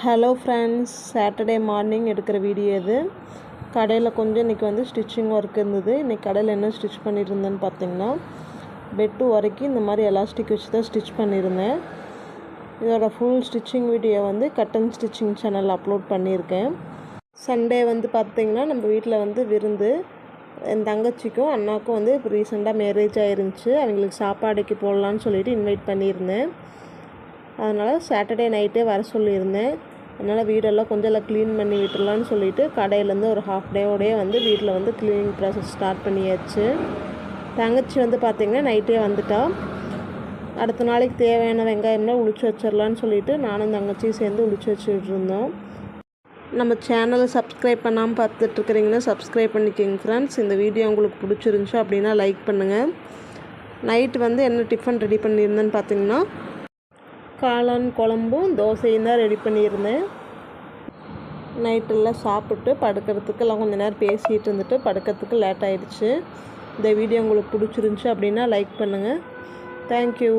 Hello friends, Saturday morning எடுக்கிற video இது. கடையில் கொஞ்சம் இன்றைக்கி வந்து ஸ்டிச்சிங் ஒர்க் இருந்தது. இன்றைக்கி கடையில் என்ன ஸ்டிச் பண்ணியிருந்தேன்னு பார்த்தீங்கன்னா, பெட்டு வரைக்கும் இந்த மாதிரி எலாஸ்டிக் வச்சு தான் ஸ்டிச் பண்ணியிருந்தேன். இதோட ஃபுல் ஸ்டிச்சிங் வீடியோ வந்து கட்டன் ஸ்டிச்சிங் சேனல் அப்லோட் பண்ணியிருக்கேன். சண்டே வந்து பார்த்திங்கன்னா நம்ம வீட்டில் வந்து விருந்து. என் தங்கச்சிக்கும் அண்ணாவுக்கும் வந்து இப்போ ரீசெண்டாக மேரேஜ் ஆயிருந்துச்சு. அவங்களுக்கு சாப்பாடுக்கு போடலான்னு சொல்லிட்டு இன்வைட் பண்ணியிருந்தேன். அதனால் சாட்டர்டே நைட்டே வர சொல்லியிருந்தேன். அதனால் வீடெல்லாம் கொஞ்சம் எல்லாம் க்ளீன் பண்ணி விட்டுடலான்னு சொல்லிவிட்டு கடையிலேருந்து ஒரு ஹாஃப் டேவோடையே வந்து வீட்டில் வந்து க்ளீனிங் ப்ராசஸ் ஸ்டார்ட் பண்ணியாச்சு. தங்கச்சி வந்து பார்த்திங்கன்னா நைட்டே வந்துட்டா. அடுத்த நாளைக்கு தேவையான வெங்காயம்லாம் உளிச்சு வச்சிடலான்னு சொல்லிவிட்டு நானும் தங்கச்சியும் சேர்ந்து உளிச்சு வச்சுட்டு இருந்தோம். நம்ம சேனலை சப்ஸ்கிரைப் பண்ணாமல் பார்த்துட்ருக்குறீங்கன்னா சப்ஸ்கிரைப் பண்ணிக்கோங்க ஃப்ரெண்ட்ஸ். இந்த வீடியோ உங்களுக்கு பிடிச்சிருந்துச்சு அப்படின்னா லைக் பண்ணுங்கள். நைட்டு வந்து என்ன டிஃபன் ரெடி பண்ணியிருந்தேன்னு பார்த்திங்கன்னா, காளான் குழம்பும் தோசையும் தான் ரெடி பண்ணியிருந்தேன். நைட்டெல்லாம் சாப்பிட்டு படுக்கிறதுக்கெல்லாம் கொஞ்சம் நேரம் பேசிகிட்டு இருந்துட்டு படுக்கிறதுக்கு லேட் ஆகிடுச்சு. இந்த வீடியோ உங்களுக்கு பிடிச்சிருந்துச்சி அப்படின்னா லைக் பண்ணுங்கள். தேங்க்யூ.